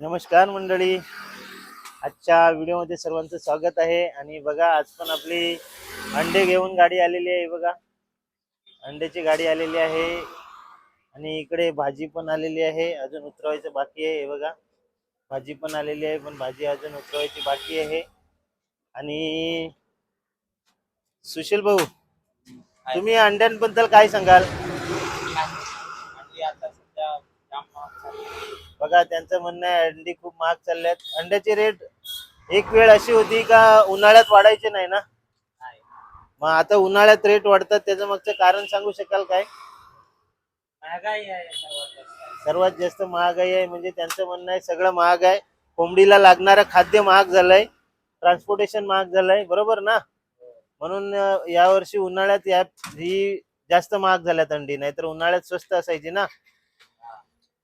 नमस्कार मंडळी. आजच्या व्हिडिओमध्ये सर्वांचं स्वागत आहे. आणि बघा, आज पण आपली अंडे घेऊन गाडी आलेली आहे. बघा, अंड्याची गाडी आलेली आहे आणि इकडे भाजी पण आलेली आहे. अजून उतरवायचं बाकी आहे. हे बघा, भाजी पण आलेली आहे, पण भाजी अजून उतरवायची बाकी आहे. आणि सुशील भाऊ, तुम्ही अंड्यांबद्दल काय सांगाल? बघा, त्यांचं म्हणणं आहे अंडी खूप महाग चालल्यात. अंड्याचे रेट एक वेळ अशी होती का उन्हाळ्यात वाढायचे नाही ना, मग आता उन्हाळ्यात रेट वाढतात. त्याचं मागचं कारण सांगू शकाल काय? महागाई आहे सर्वात जास्त महागाई आहे. म्हणजे त्यांचं म्हणणं आहे सगळं महाग आहे. कोंबडीला लागणारं खाद्य महाग झालंय, ट्रान्सपोर्टेशन महाग झालंय, बरोबर ना? म्हणून यावर्षी उन्हाळ्यात ही जास्त महाग झाल्यात अंडी, नाहीतर उन्हाळ्यात स्वस्त असायची ना.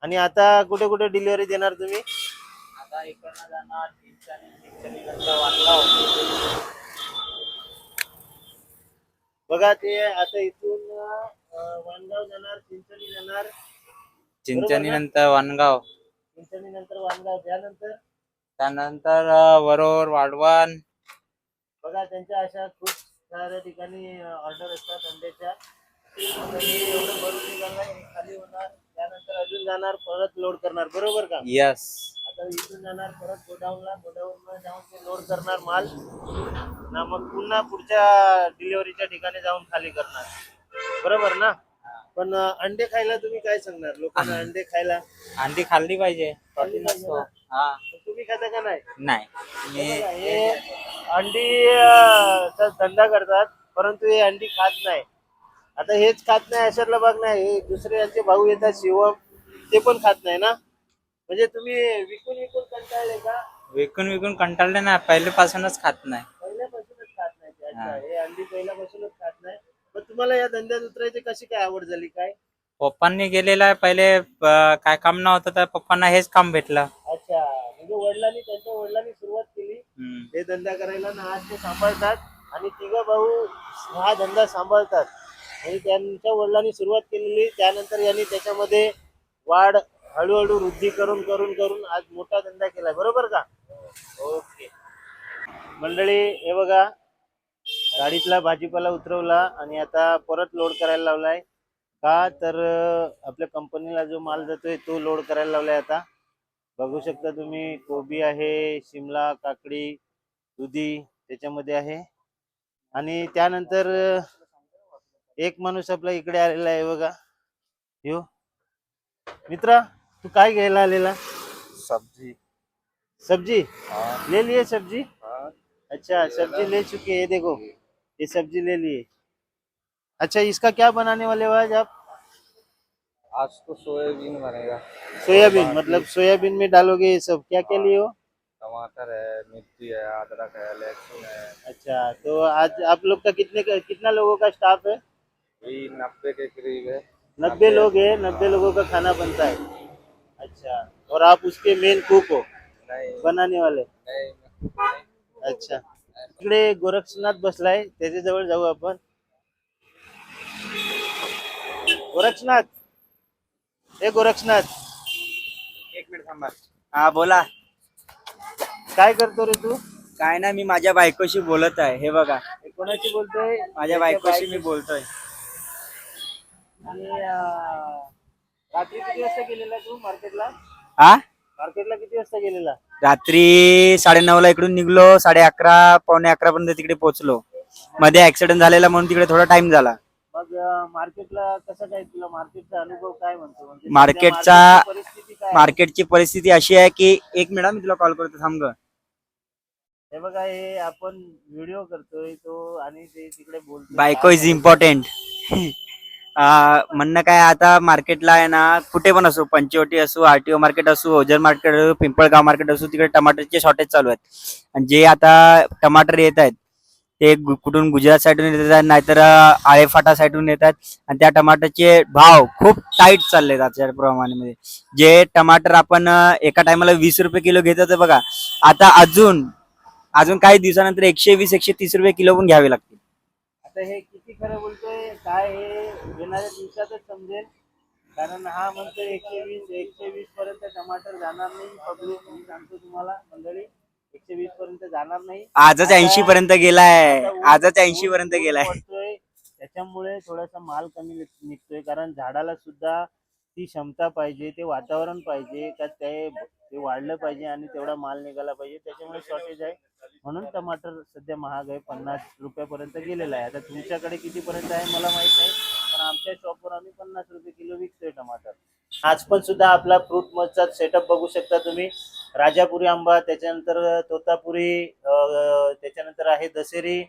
आणि आता कुठे कुठे डिलिव्हरी देणार तुम्ही? आता इकडनं जाणार चिंचणी नंतर वाटगाव. बघा, ते आता इथून वाणगाव जाणार, चिंचणी जाणार, चिंचणी नंतर वाणगाव, चिंचणी नंतर वाणगाव, त्यानंतर वरोर वाढवण. बघा, त्यांच्या अशा खूप साऱ्या ठिकाणी ऑर्डर असतात अंड्याच्या. एवढं भरून निघालं, हे खाली होणार, त्यानंतर अजून जाणार, परत लोड करणार, बरोबर का? यस. आता इथून जाणार परत गोडाऊनला, गोडाऊनला जाऊन ते लोड करणार माल ना, मग पुन्हा पुढच्या डिलिव्हरीच्या ठिकाणी जाऊन खाली करणार, बरोबर ना? पण अंडे खायला तुम्ही काय सांगणार लोकांना? अंडे खायला अंडी खाल्ली पाहिजे. खाल्ली पाहिजे ना? हा. तुम्ही खाता का नाही? नाही बघा, हे अंडी चा धंदा करतात, परंतु हे अंडी खात नाही. आता हेच खात नाही अशातला भाग नाही. हे दुसरे यांचे भाऊ येतात शिवम, ते पण खात नाही ना. म्हणजे तुम्ही विकून विकून कंटाळले का? विकून विकून कंटाळले ना, पहिल्यापासूनच खात नाही. पहिल्यापासूनच खात नाही ते. अच्छा, हे अंडी पहिल्यापासूनच खात नाही. पण तुम्हाला या धंद्यात उतरायची कशी काय आवड झाली काय? पप्पांनी गेलेला आहे पहिले, काय काम नव्हतं तर पप्पांना हेच काम भेटलं. अच्छा, म्हणजे त्यांच्या वडिलांनी सुरुवात केली हे धंदा करायला ना, आज ते सांभाळतात. आणि तिघं भाऊ हा धंदा सांभाळतात. म्हणजे त्यांच्या वडिलांनी सुरुवात केलेली, त्यानंतर यांनी त्याच्यामध्ये वाढ, हळूहळू वृद्धी करून करून करून आज मोठा धंदा केलाय, बरोबर का? ओके मंडळी, हे बघा, गाडीतला भाजीपाला उतरवला आणि आता परत लोड करायला लावलाय. का तर आपल्या कंपनीला जो माल जातोय तो लोड करायला लावलाय. आता बघू शकता तुम्ही, कोबी आहे, शिमला, काकडी, दुधी त्याच्यामध्ये आहे. आणि त्यानंतर एक माणूस आपला इकडे आलेला आहे. बघा, यो मित्रा, तू काय घ्यायला आलेला? सब्जी। सब्जी हाँ। ले लिए सब्जी? हाँ। अच्छा, सब्जी ले चुके हैं, देखो ये सब्जी ले लिए। अच्छा, इसका क्या बनाने वाले हो आज आप? आज तो सोयाबीन बनेगा। सोयाबीन, मतलब सोयाबीन में डालोगे ये सब? क्या क्या लिए हो? टमाटर है, मिर्ची है, अदरक है, लहसुन है। अच्छा, तो आज आप लोग का कितना लोगों का स्टाफ है? यही 90 के करीब है। 90 लोग हैं। 90 लोगों का खाना बनता है। अच्छा, और आप उसके मेन कुक हो, नहीं बनाने वाले? नहीं। अच्छा, इकडे गोरक्षनाथ बसलाय, त्याच्या जवळ जाऊ आपण. गोरक्षनाथ, हे गोरक्षनाथ, एक मिनिट थांबा. हा बोला. काय करतो रे तू? काय ना, मी माझ्या बायकोशी बोलत आहे. हे बघा, हे कोणाशी बोलतोय? माझ्या बायकोशी मी बोलतोय. आणि रात्री किती वाजता गेलेला तू मार्केटला? हा, मार्केटला किती वाजता गेलेला? रात्री 9:30 ला इकडून निघलो, 11:30 पावणे 11 पर्यंत तिकडे पोहोचलो. मध्ये ऍक्सिडेंट झालेला म्हणून तिकडे थोडा टाइम झाला. मग मार्केटला कसं काय, तुला मार्केटचा अनुभव काय म्हणतो? म्हणजे मार्केटची परिस्थिती अशी आहे की, एक मिनिट मी तुला कॉल करतो, थांब ग. हे बघा, हे आपण व्हिडिओ करतोय तो आणि ते तिकडे बोलतोय. बायको इज इम्पॉर्टंट. म्हणणं काय, आता मार्केटला आहे ना, कुठे पण असो, पंचवटी असो, आरटीओ मार्केट असो, ओझर मार्केट असो, पिंपळगाव मार्केट असो, तिकडे टमाटरचे शॉर्टेज चालू आहेत. आणि जे आता टमाटर येत आहेत ते कुठून गुजरात साईडून येत आहेत, नाहीतर आळेफाटा साईडून येत आहेत. आणि त्या टमाटरचे भाव खूप टाईट चालले आजच्या प्रमाणामध्ये. जे टमाटर आपण एका टायमाला 20 रुपये किलो घेत होते बघा, आता अजून काही दिवसानंतर 120-130 रुपये किलो पण घ्यावे लागतील. आता हे किती खरं बोलतोय काय, हे येणाऱ्या दिवसातच समजेल. कारण हा म्हणतो 120 पर्यंत टमाटर जाणार नाही. पब्लिक मी सांगतो तुम्हाला मंडळी, 120 पर्यंत जाणार नाही. आजच 80 पर्यंत गेलाय. आजच 80 पर्यंत गेलाय. पडतोय त्याच्यामुळे थोडासा माल कमी निघतोय. कारण झाडाला सुद्धा ती क्षमता पाहिजे, ते वातावरण पाहिजे का ते वाढलं पाहिजे आणि तेवढा माल निघाला पाहिजे. त्याच्यामुळे शॉर्टेज आहे. म्हणून टमाटर सध्या महाग आहे, 50 रुपयापर्यंत गेलेला आहे. आता तुमच्याकडे कितीपर्यंत आहे मला माहित नाही, पण आमच्या शॉपवर आम्ही 50 रुपये किलो विकतोय टमाटर. आज पण सुद्धा आपला फ्रूट मधचा सेटअप बघू शकता तुम्ही. राजापुरी आंबा, त्याच्यानंतर तोतापुरी, त्याच्यानंतर आहे दशेरी,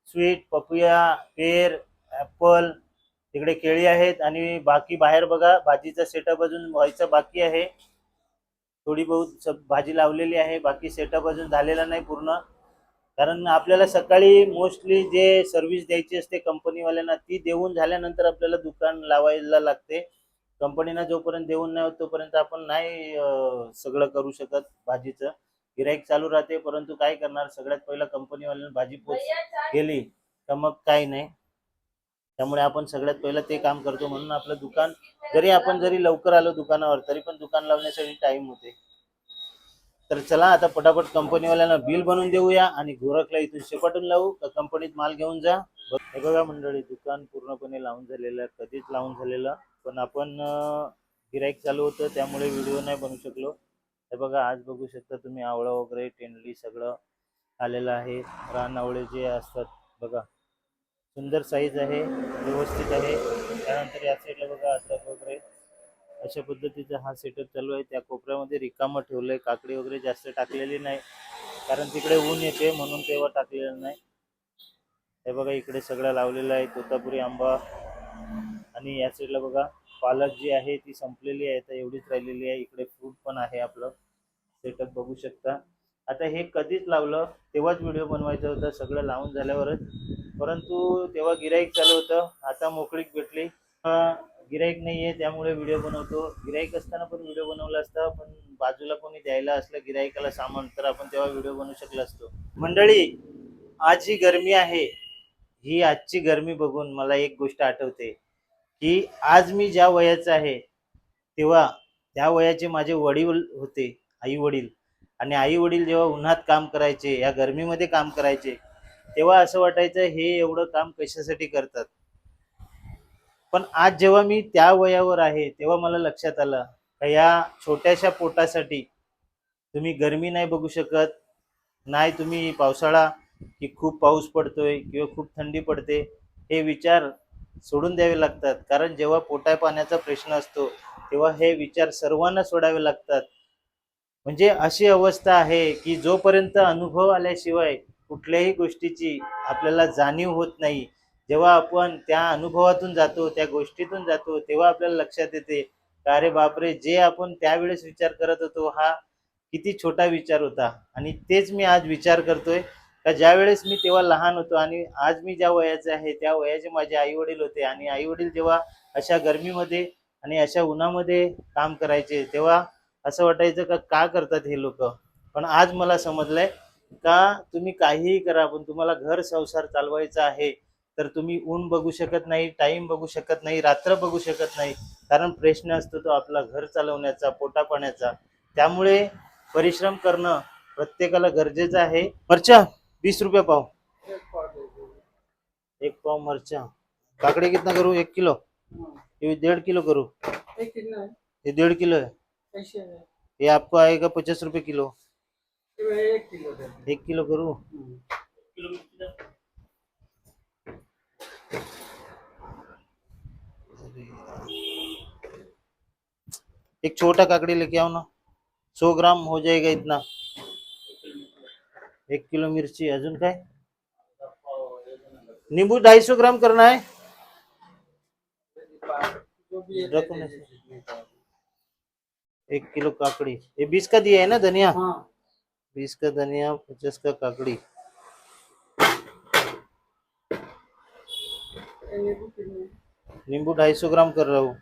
स्वीट, पपया, पेर, ऍपल, तिकडे केळी आहेत. आणि बाकी बाहेर बघा भाजीचा सेटअप अजून व्हायचा बाकी आहे. थोडी बहुत भाजी लावलेली आहे, बाकी सेटअप अजून झालेला नाही पूर्ण. कारण आपल्याला सकाळी मोस्टली जे सर्व्हिस द्यायची असते कंपनीवाल्यांना, ती देऊन झाल्यानंतर आपल्याला दुकान लावायला लागते. कंपनीना जोपर्यंत देऊन नाही होत तोपर्यंत आपण नाही सगळं करू शकत. भाजीचं गिराईक चालू राहते, परंतु काय करणार, सगळ्यात पहिला कंपनीवाल्यांना भाजी पोच गेली तर मग काही नाही. त्यामुळे आपण सगळ्यात पहिलं ते काम करतो. म्हणून आपलं दुकान जरी लवकर आलो दुकानावर, तरी पण दुकान लावण्यासाठी टाइम होते. तर चला आता पटापट कंपनीवाल्यांना बिल बनवून देऊया आणि गोरखला इथून शेपाटून लावू का कंपनीत माल घेऊन जा. हे बघा मंडळी, दुकान पूर्णपणे लावून झालेलं, कधीच लावून झालेलं, पण आपण गिराईक चालू होतं त्यामुळे व्हिडिओ नाही बनवू शकलो. हे बघा, आज बघू शकता तुम्ही आवळा वगैरे टेंडली सगळं आलेलं आहे. रान आवळे जे असतात बघा, सुंदर साईज आहे, व्यवस्थित आहे. त्यानंतर या साईडला बघा अद्रक वगैरे, अशा पद्धतीचा हा सेटअप चालू आहे. त्या कोपऱ्यामध्ये रिकामं ठेवलंय, काकडी वगैरे जास्त टाकलेली नाही, कारण तिकडे ऊन येते म्हणून तेव्हा टाकलेलं नाही. हे बघा इकडे सगळं लावलेलं आहे, तोतापुरी आंबा. आणि या साईडला बघा पालक जी आहे ती संपलेली आहे, तर एवढीच राहिलेली आहे. इकडे फ्रूट पण आहे, आपलं सेटअप बघू शकता. आता हे कधीच लावलं तेव्हाच व्हिडिओ बनवायचा होता, सगळं लावून झाल्यावरच, परंतु तेव्हा गिराईक चालू होतं. आता मोकळीक भेटली, गिराईक नाहीये त्यामुळे व्हिडिओ बनवतो. गिराईक असताना पण व्हिडिओ बनवला असता, पण बाजूला कोणी द्यायला असलं गिराईकाला सामान, तर आपण तेव्हा व्हिडिओ बनवू शकलो असतो. मंडळी, आज ही गरमी आहे, ही आजची गरमी बघून मला एक गोष्ट आठवते की आज मी ज्या वयाचा आहे तेव्हा त्या वयाचे माझे वडील होते, आई वडील. आणि आई वडील जेव्हा उन्हात काम करायचे, या गरमीमध्ये काम करायचे, तेव्हा असं वाटायचं हे एवढं काम कशासाठी करतात. पण आज जेव्हा मी त्या वयावर आहे तेव्हा मला लक्षात आलं का या छोट्याशा पोटासाठी तुम्ही गरमी नाही बघू शकत, नाही तुम्ही पावसाळा की खूप पाऊस पडतोय किंवा खूप थंडी पडते, हे विचार सोडून द्यावे लागतात. कारण जेव्हा पोटा पाण्याचा प्रश्न असतो तेव्हा हे विचार सर्वांना सोडावे लागतात. म्हणजे अशी अवस्था आहे की जोपर्यंत अनुभव आल्याशिवाय कुठल्याही गोष्टीची आपल्याला जाणीव होत नाही. जेव्हा आपण त्या अनुभवातून जातो, त्या गोष्टीतून जातो, तेव्हा आपल्याला लक्षात येते का अरे बापरे, जे आपण त्यावेळेस विचार करत होतो हा किती छोटा विचार होता. आणि तेच मी आज विचार करतोय का ज्या वेळेस मी तेव्हा लहान होतो आणि आज मी ज्या वयाचे आहे त्या वयाचे माझे आई वडील होते, आणि आई वडील जेव्हा अशा गरमीमध्ये आणि अशा उन्हामध्ये काम करायचे तेव्हा असं वाटायचं का करतात हे लोक. पण आज मला समजलंय का तुम्ही काहीही करा, पण तुम्हाला घर संसार चालवायचा आहे तर तुम्ही ऊन बघू शकत नाही, टाइम बघू शकत नाही, रात्र बघू शकत नाही. कारण प्रश्न असतो तो आपला घर चालवण्याचा, पोटा पाण्याचा. त्यामुळे परिश्रम करणं प्रत्येकाला गरजेचं आहे. मरचा 20 रुपये पाव, एक पाव मरचा. काकड़ी कितना करूँ, 1 किलो? ये 1.5 किलो करूँ? ये 1.5 किलो है, ये आपको आएगा 50 रुपये किलो। 1 किलो करूँ? एक छोटा काकड़ी लेके आओ ना, 100 ग्राम हो जाएगा इतना। 1 किलो मिर्ची, अजून काय? नींबू 250 ग्राम करना है। रखो ना। 1 किलो काकड़ी, ये 20 का दिया है ना धनिया? 20 का धनिया, 50 का काकड़ी। नींबू 250 ग्राम कर रहा हूँ,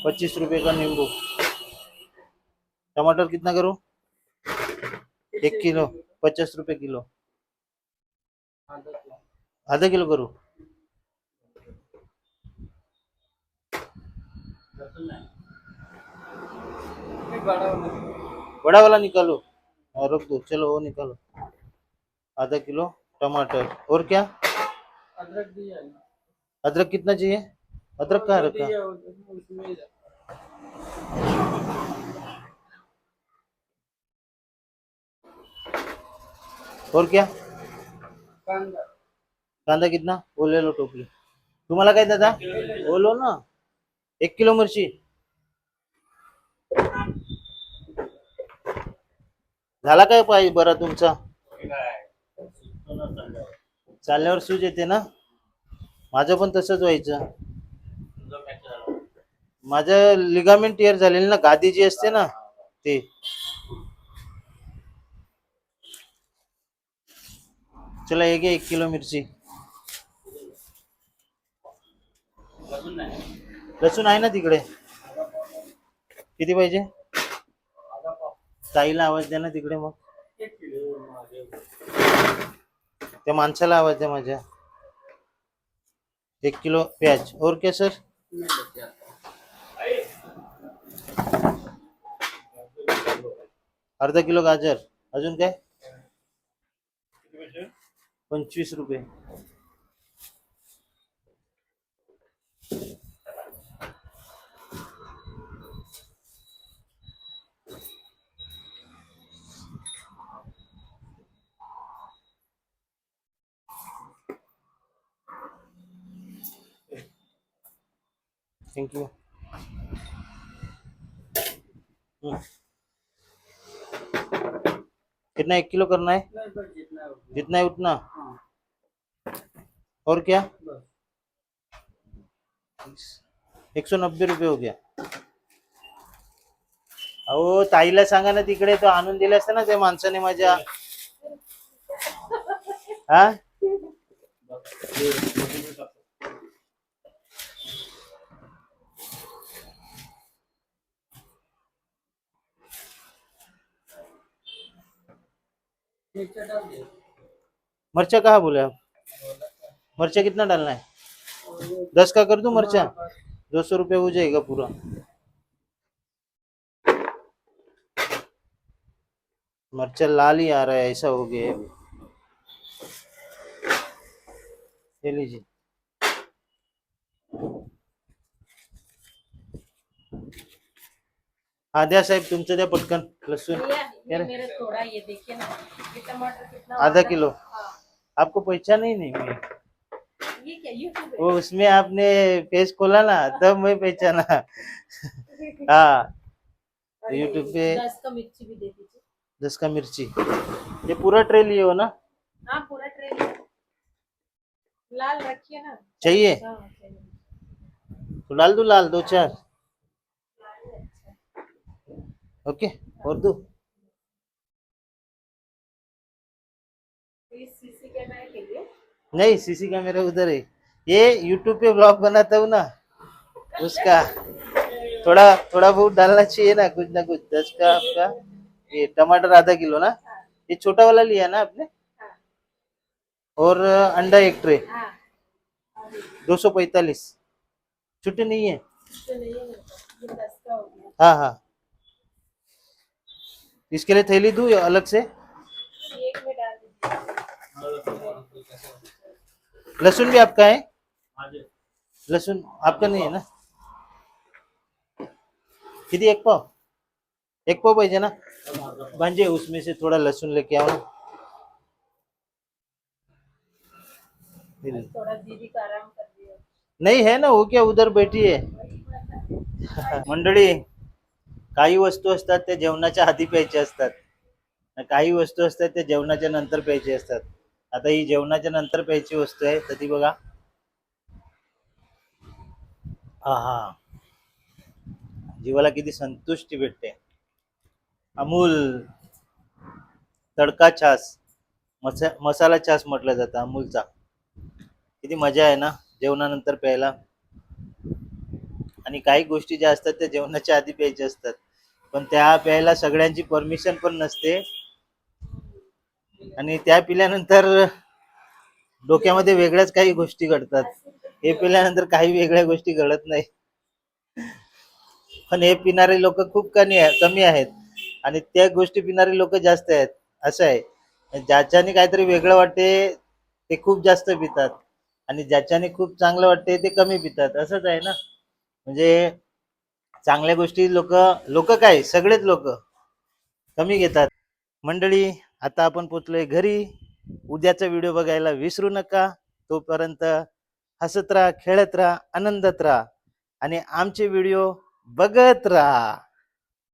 25 रुपए का नींबू। टमाटर कितना करूँ? 1 किलो, 50 रुपए किलो। आधा किलो करूँ? बड़ा वाला निकालो। हाँ, रख दो, चलो वो निकालो। आधा किलो टमाटर। और क्या? अदरक कितना चाहिए? अदरक कहाँ रखा? और क्या? कांदा कितना? वो ले लो टोपली। तुम्हाला काय दादा? वो लो ना, 1 किलो मिरची। झाला काय पाहिजे बरा तुमचा? चालल्यावर सूज येते ना? माझं पण तसंच व्हायचं. माझं लिगामेंट टिअर झालेली ना, गादी जी असते ना ते. चला हे घे 1 किलो मिरची. लसूण आहे ना तिकडे? किती पाहिजे? ताईला आवाज द्या ना तिकडे मग. त्या माणसाला आवाज द्या माझ्या. 1 किलो प्याज. और क्या सर? अर्धा किलो गाजर. अजून काय? 25 रुपये. Thank you. कितना 1 किलो करना है? जितना है उतना. और क्या? 190 रुपये हो गया. अहो ताईला सांगा ना तिकडे, तो आणून दिला असता ना त्या माणसाने माझ्या. हा मर्चा कहाँ बोले आप? मर्चा कितना डालना है? 10 का कर दूं मर्चा? 200 रुपये हो जाएगा पूरा. मर्चा लाल ही आ रहा है, ऐसा हो गया है. ले लीजिए. हाँ द्या साहेब, तुमचं द्या पटकन. लसूण ये मेरे थोड़ा ये देखिए ना, ये टमाटर कितना आधा वाला- किलो. हाँ, आपको पहचान ही नहीं मैं. ये क्या यूट्यूब वो उसमें आपने पेज खोला ना, तब मैं पहचाना. हाँ यूट्यूब पे 10 का मिर्ची भी दे दीजिए. 10 का मिर्ची. ये पूरा ट्रे लिए हो ना? हाँ पूरा ट्रे लाल रखिए ना. चाहिए हाँ चाहिए. तो डाल दो, लाल 2-4. ओके. और दो. इस सीसी कैमरा के लिए नहीं, सीसी कैमरा उधर है. ये यूट्यूब पे ब्लॉग बनाता हूँ ना, उसका थोड़ा थोड़ा बहुत डालना चाहिए ना, कुछ ना कुछ. 10 का आपका. ये टमाटर आधा किलो ना? ये छोटा वाला लिया ना आपने? हाँ. और अंडा 1 ट्रे. हाँ 245. छुट्टी नहीं है? तो नहीं है मेरे पास. ये 10 का हो गया. हाँ हाँ. इसके लिए थैली दूँ या अलग से? एक में डाल दीजिए. लहसुन भी आपका है? लहसुन आपका नहीं है ना? किती? 1 पाव. 1 पाव पाहिजे ना? भांजे उसमें से थोड़ा लहसुन लेके आओ ना. थोड़ा दीदी का आराम कर दिया. नहीं है ना, वो क्या उधर बैठी है. मंडळी, काही वस्तू असतात त्या जेवणाच्या आधी प्यायच्या असतात, काही वस्तू असतात त्या जेवणाच्या नंतर प्यायची असतात. आता ही जेवणाच्या नंतर प्यायची वस्तू आहे, तर ती बघा. हा हा, जीवाला किती संतुष्टी भेटते. अमूल तडका छास, मसाला छास म्हटलं जातं अमूलचा. किती मजा आहे ना जेवणानंतर प्यायला. आणि काही गोष्टी ज्या असतात त्या जेवणाच्या आधी प्यायच्या असतात, पण त्या प्यायला सगळ्यांची परमिशन पण नसते. आणि त्या पिल्यानंतर डोक्यामध्ये वेगळ्याच काही गोष्टी घडतात. हे पिल्यानंतर काही वेगळ्या गोष्टी घडत नाही. पण हे पिणारे लोक खूप कमी आहेत आणि त्या गोष्टी पिणारे लोक जास्त आहेत. असं आहे, ज्याच्याने काहीतरी वेगळं वाटते ते खूप जास्त पितात आणि ज्याच्याने खूप चांगलं वाटते ते कमी पितात. असंच आहे ना. म्हणजे चांगल्या गोष्टी लोक लोक काय सगळेच लोक कमी घेतात. मंडळी, आता आपण पोचलोय घरी. उद्याचा व्हिडिओ बघायला विसरू नका. तोपर्यंत हसत राहा, खेळत राहा, आनंदात राहा आणि आमचे व्हिडिओ बघत राहा.